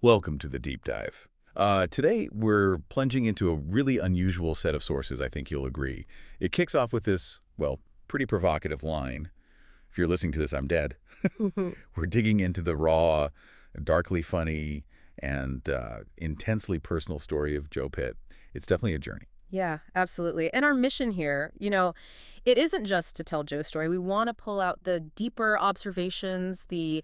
Welcome to the deep dive. Today, we're plunging into a really unusual set of sources, I think you'll agree. It kicks off with this, well, pretty provocative line. If you're listening to this, I'm dead. We're digging into the raw, darkly funny, and intensely personal story of Joe Pitt. It's definitely a journey. Yeah, absolutely. And our mission here, it isn't just to tell Joe's story. We want to pull out the deeper observations, the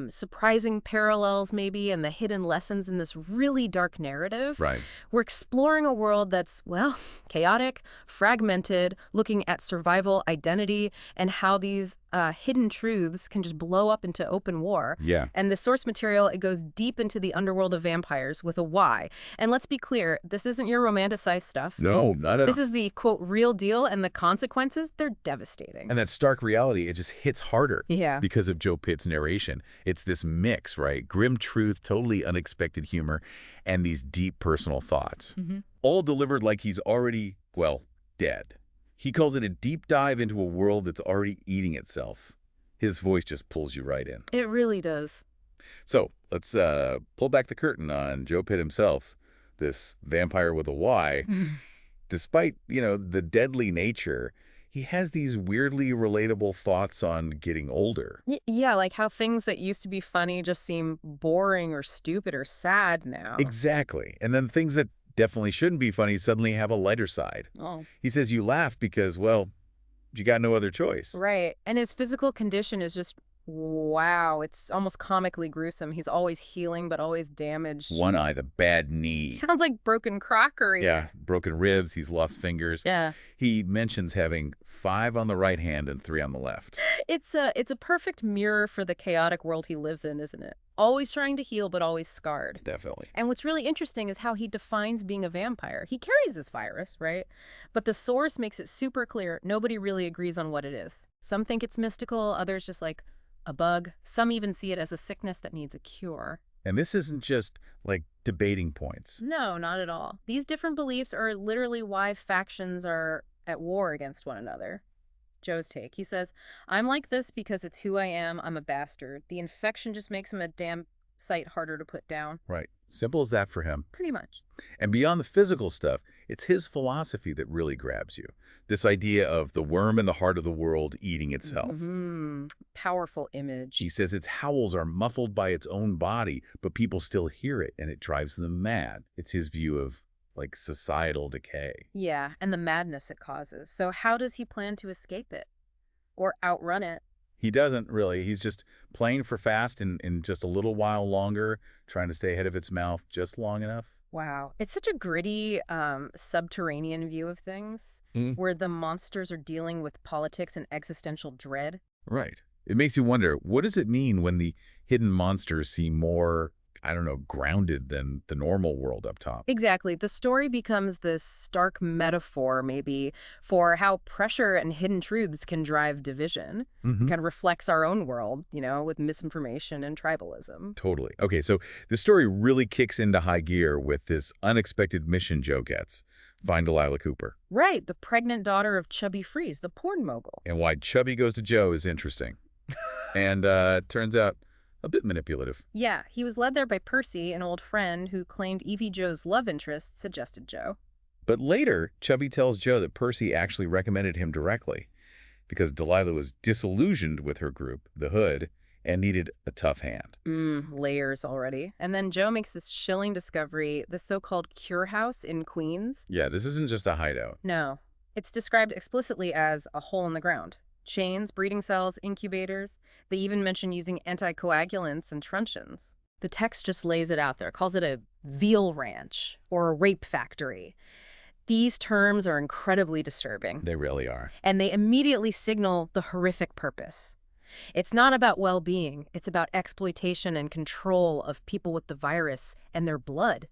surprising parallels, maybe, and the hidden lessons in this really dark narrative. Right. We're exploring a world that's, well, chaotic, fragmented, looking at survival, identity, and how these hidden truths can just blow up into open war. Yeah. And the source material, it goes deep into the underworld of vampires with a Y. And let's be clear, this isn't your romanticized stuff. No, not at This all. is the, quote, real deal, and the consequences, they're devastating. And that stark reality, it just hits harder Yeah. because of Joe Pitt's narration. It's this mix, right? Grim truth, totally unexpected humor, and these deep personal thoughts. All delivered like he's already, well, dead. He calls it a deep dive into a world that's already eating itself. His voice just pulls you right in. It really does. So let's pull back the curtain on Joe Pitt himself, this vampire with a Y. Despite, the deadly nature, he has these weirdly relatable thoughts on getting older. Yeah, like how things that used to be funny just seem boring or stupid or sad now. Exactly. And then things that definitely shouldn't be funny suddenly have a lighter side. Oh. He says you laugh because, well, you got no other choice. Right. And his physical condition is just, wow, it's almost comically gruesome. He's always healing, but always damaged. One eye, the bad knee. Sounds like broken crockery. Yeah, broken ribs, he's lost fingers. Yeah. He mentions having 5 on the right hand and 3 on the left. It's a perfect mirror for the chaotic world he lives in, isn't it? Always trying to heal, but always scarred. Definitely. And what's really interesting is how he defines being a vampire. He carries this virus, right? But the source makes it super clear nobody really agrees on what it is. Some think it's mystical, others just like a bug. Some even see it as a sickness that needs a cure. And this isn't just, like, debating points. No, not at all. These different beliefs are literally why factions are at war against one another. Joe's take. He says, I'm like this because it's who I am. I'm a bastard. The infection just makes him a damn sight harder to put down. Right. Simple as that for him. Pretty much. And beyond the physical stuff, it's his philosophy that really grabs you. This idea of the worm in the heart of the world eating itself. Powerful image. He says its howls are muffled by its own body, but people still hear it, and it drives them mad. It's his view of, like, societal decay. Yeah, and the madness it causes. So how does he plan to escape it? Or outrun it? He doesn't really. He's just playing for fast in just a little while longer, trying to stay ahead of its mouth just long enough. Wow. It's such a gritty, subterranean view of things, where the monsters are dealing with politics and existential dread. Right. It makes you wonder, what does it mean when the hidden monsters seem more, I don't know, grounded than the normal world up top? Exactly. The story becomes this stark metaphor, maybe, for how pressure and hidden truths can drive division. It kind of reflects our own world, with misinformation and tribalism. Totally. Okay, so the story really kicks into high gear with this unexpected mission Joe gets. Find Delilah Cooper. Right, the pregnant daughter of Chubby Freeze, the porn mogul. And why Chubby goes to Joe is interesting. And turns out a bit manipulative. Yeah, he was led there by Percy, an old friend who claimed Evie Joe's love interest suggested Joe. But later, Chubby tells Joe that Percy actually recommended him directly because Delilah was disillusioned with her group, the Hood, and needed a tough hand. Layers already. And then Joe makes this chilling discovery, the so-called cure house in Queens. Yeah, this isn't just a hideout. No, it's described explicitly as a hole in the ground. Chains, breeding cells, incubators. They even mention using anticoagulants and truncheons. The text just lays it out there, calls it a veal ranch or a rape factory. These terms are incredibly disturbing. They really are. And they immediately signal the horrific purpose. It's not about well-being. It's about exploitation and control of people with the virus and their blood.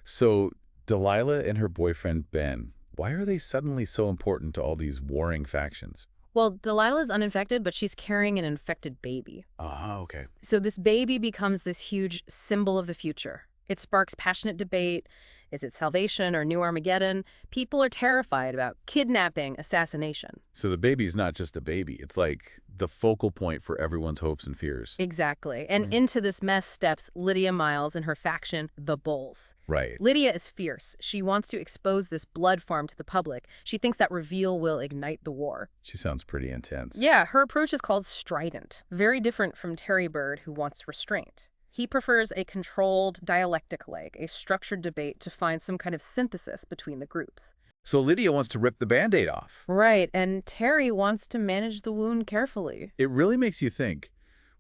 So Delilah and her boyfriend Ben, why are they suddenly so important to all these warring factions? Well, Delilah's uninfected, but she's carrying an infected baby. Ah, okay. So this baby becomes this huge symbol of the future. It sparks passionate debate. Is it salvation or new Armageddon? People are terrified about kidnapping, assassination. So the baby's not just a baby. It's like the focal point for everyone's hopes and fears. Exactly. And into this mess steps Lydia Miles and her faction, the Bulls. Right. Lydia is fierce. She wants to expose this blood farm to the public. She thinks that reveal will ignite the war. She sounds pretty intense. Yeah, her approach is called strident. Very different from Terry Bird, who wants restraint. He prefers a controlled dialectic like a structured debate to find some kind of synthesis between the groups. So Lydia wants to rip the Band-Aid off. Right, and Terry wants to manage the wound carefully. It really makes you think,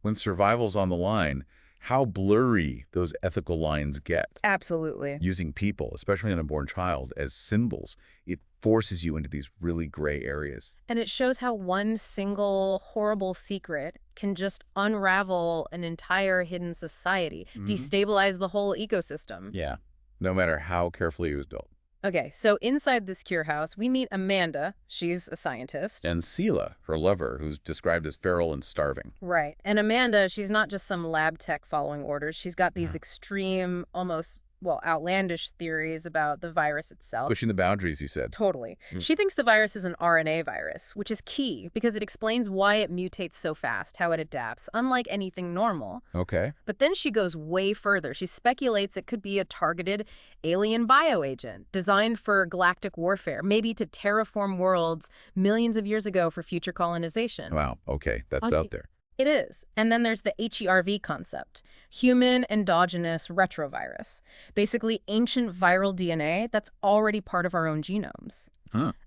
when survival's on the line, how blurry those ethical lines get. Absolutely. Using people, especially an unborn child, as symbols, it forces you into these really gray areas. And it shows how one single horrible secret can just unravel an entire hidden society, destabilize the whole ecosystem. Yeah, no matter how carefully it was built. Okay, so inside this cure house, we meet Amanda. She's a scientist. And Sela, her lover, who's described as feral and starving. Right. And Amanda, she's not just some lab tech following orders. She's got these extreme, almost, well, outlandish theories about the virus itself. Pushing the boundaries, you said. Totally. She thinks the virus is an RNA virus, which is key because it explains why it mutates so fast, how it adapts, unlike anything normal. Okay. But then she goes way further. She speculates it could be a targeted alien bioagent designed for galactic warfare, maybe to terraform worlds millions of years ago for future colonization. Wow, okay, that's out there. It is. And then there's the HERV concept, human endogenous retrovirus, basically ancient viral DNA that's already part of our own genomes.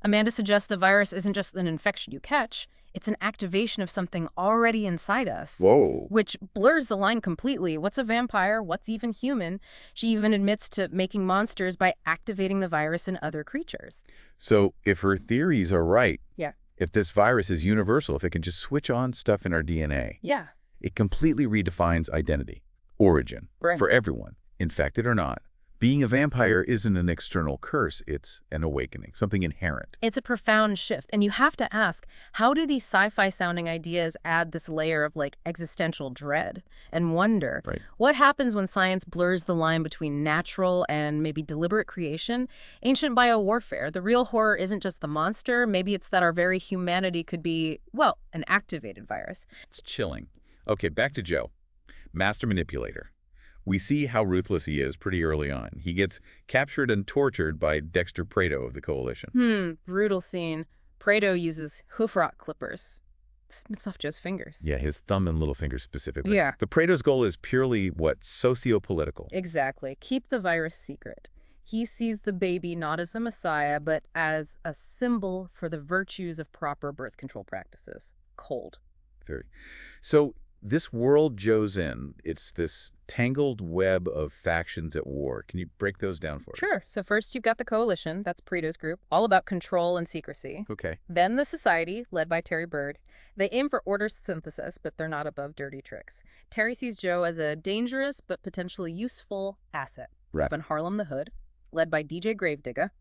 Amanda suggests the virus isn't just an infection you catch, it's an activation of something already inside us. Whoa. Which blurs the line completely. What's a vampire? What's even human? She even admits to making monsters by activating the virus in other creatures. So if her theories are right, Yeah. if this virus is universal, if it can just switch on stuff in our DNA, Yeah. it completely redefines identity, origin, Right. for everyone, infected or not. Being a vampire isn't an external curse, it's an awakening, something inherent. It's a profound shift. And you have to ask, how do these sci-fi sounding ideas add this layer of like existential dread and wonder? Right. What happens when science blurs the line between natural and maybe deliberate creation? Ancient biowarfare, the real horror isn't just the monster. Maybe it's that our very humanity could be, well, an activated virus. It's chilling. Okay, back to Joe. Master manipulator. We see how ruthless he is pretty early on. He gets captured and tortured by Dexter Prato of the Coalition. Brutal scene. Prato uses hoof rock clippers. Snips off Joe's fingers. Yeah, his thumb and little finger specifically. Yeah. But Prato's goal is purely, what, socio-political. Exactly. Keep the virus secret. He sees the baby not as a messiah, but as a symbol for the virtues of proper birth control practices. Cold. Very. So this world Joe's in, it's this tangled web of factions at war. Can you break those down for us? Sure. So first you've got the Coalition, that's Preto's group, all about control and secrecy. Okay. Then the Society, led by Terry Bird. They aim for order synthesis, but they're not above dirty tricks. Terry sees Joe as a dangerous but potentially useful asset. Right. Up in Harlem the Hood, led by DJ Gravedigger,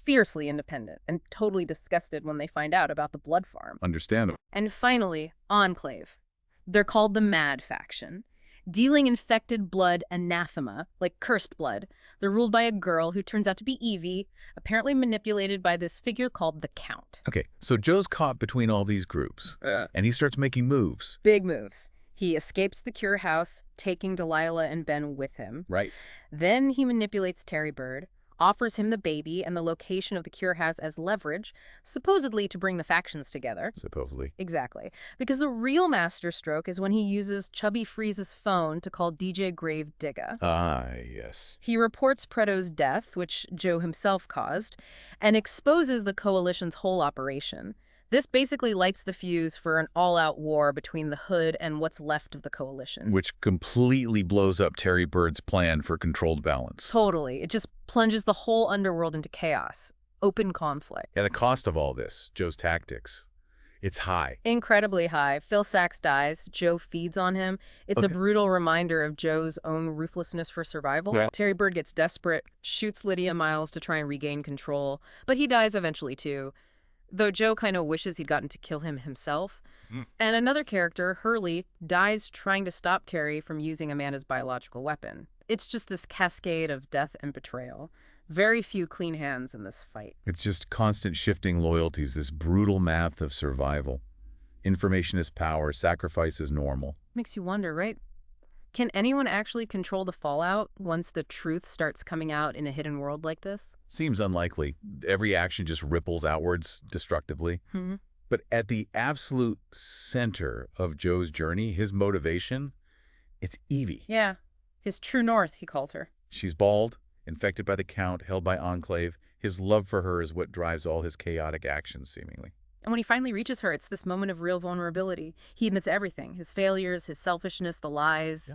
fiercely independent and totally disgusted when they find out about the blood farm. Understandable. And finally, Enclave. They're called the Mad Faction. Dealing infected blood anathema, like cursed blood. They're ruled by a girl who turns out to be Evie, apparently manipulated by this figure called the Count. Okay, so Joe's caught between all these groups, and he starts making moves. Big moves. He escapes the cure house, taking Delilah and Ben with him. Right. Then he manipulates Terry Bird, offers him the baby and the location of the cure house as leverage, supposedly to bring the factions together. Supposedly. Exactly. Because the real masterstroke is when he uses Chubby Freeze's phone to call DJ Gravedigger. Ah, yes. He reports Preto's death, which Joe himself caused, and exposes the Coalition's whole operation. This basically lights the fuse for an all-out war between the Hood and what's left of the Coalition. Which completely blows up Terry Bird's plan for controlled balance. Totally. It just plunges the whole underworld into chaos. Open conflict. And the cost of all this, Joe's tactics, it's high. Incredibly high. Phil Sachs dies. Joe feeds on him. It's a brutal reminder of Joe's own ruthlessness for survival. Yeah. Terry Bird gets desperate, shoots Lydia Miles to try and regain control, but he dies eventually too. Though Joe kind of wishes he'd gotten to kill him himself. And another character, Hurley, dies trying to stop Carrie from using Amanda's biological weapon. It's just this cascade of death and betrayal. Very few clean hands in this fight. It's just constant shifting loyalties, this brutal math of survival. Information is power, sacrifice is normal. Makes you wonder, right? Can anyone actually control the fallout once the truth starts coming out in a hidden world like this? Seems unlikely. Every action just ripples outwards destructively. Hmm. But at the absolute center of Joe's journey, his motivation, it's Evie. Yeah. His true north, he calls her. She's bald, infected by the Count, held by Enclave. His love for her is what drives all his chaotic actions, seemingly. And when he finally reaches her, it's this moment of real vulnerability. He admits everything, his failures, his selfishness, the lies,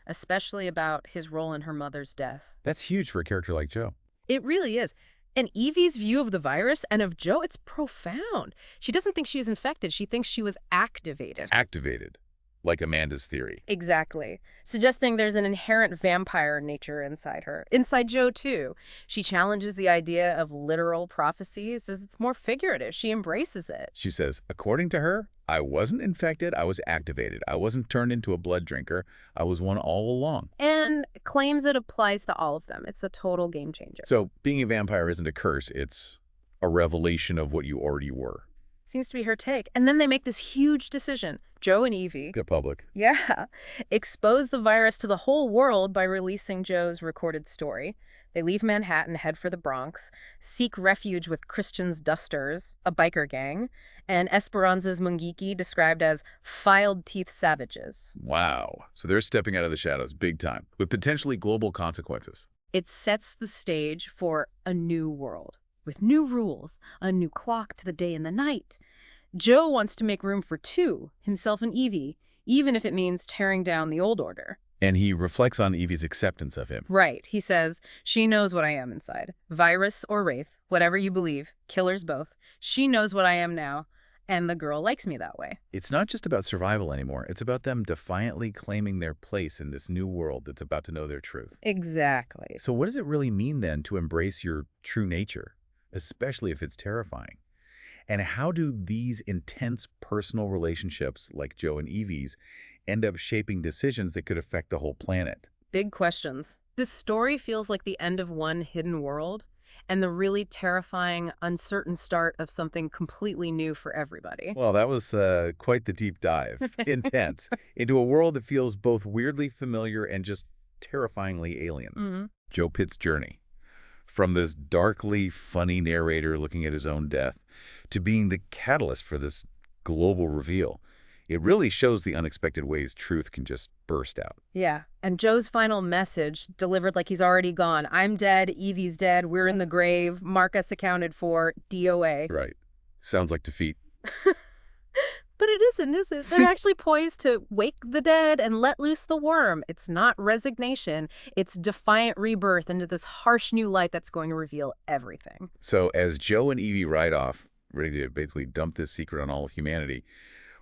especially about his role in her mother's death. That's huge for a character like Joe. It really is. And Evie's view of the virus and of Joe, it's profound. She doesn't think she was infected. She thinks she was activated. Activated, like Amanda's theory. Exactly. Suggesting there's an inherent vampire nature inside her. Inside Joe, too. She challenges the idea of literal prophecy, says it's more figurative. She embraces it. She says, according to her, I wasn't infected, I was activated. I wasn't turned into a blood drinker. I was one all along. And claims it applies to all of them. It's a total game changer. So being a vampire isn't a curse. It's a revelation of what you already were. Seems to be her take. And then they make this huge decision. Joe and Evie. Get public. Yeah. Expose the virus to the whole world by releasing Joe's recorded story. They leave Manhattan, head for the Bronx, seek refuge with Christian's Dusters, a biker gang, and Esperanza's Mungiki, described as filed-teeth savages. Wow. So they're stepping out of the shadows big time, with potentially global consequences. It sets the stage for a new world, with new rules, a new clock to the day and the night. Joe wants to make room for two, himself and Evie, even if it means tearing down the old order. And he reflects on Evie's acceptance of him. Right. He says, she knows what I am inside. Virus or wraith, whatever you believe, killers both. She knows what I am now, and the girl likes me that way. It's not just about survival anymore. It's about them defiantly claiming their place in this new world that's about to know their truth. Exactly. So what does it really mean then to embrace your true nature, especially if it's terrifying? And how do these intense personal relationships like Joe and Evie's end up shaping decisions that could affect the whole planet? Big questions. This story feels like the end of one hidden world and the really terrifying, uncertain start of something completely new for everybody. Well, that was quite the deep dive. Intense. Into a world that feels both weirdly familiar and just terrifyingly alien. Mm-hmm. Joe Pitt's journey. From this darkly funny narrator looking at his own death to being the catalyst for this global reveal. It really shows the unexpected ways truth can just burst out. Yeah. And Joe's final message, delivered like he's already gone. I'm dead, Evie's dead, we're in the grave, mark us accounted for, DOA. Right. Sounds like defeat. But it isn't, is it? They're actually poised to wake the dead and let loose the worm. It's not resignation. It's defiant rebirth into this harsh new light that's going to reveal everything. So as Joe and Evie ride off, ready to basically dump this secret on all of humanity,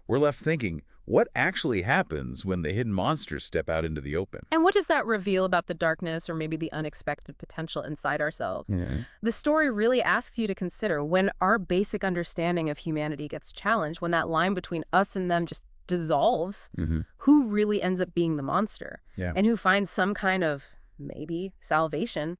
we're left thinking, what actually happens when the hidden monsters step out into the open? And what does that reveal about the darkness or maybe the unexpected potential inside ourselves? Yeah. The story really asks you to consider when our basic understanding of humanity gets challenged, when that line between us and them just dissolves, who really ends up being the monster? Yeah. And who finds some kind of, maybe, salvation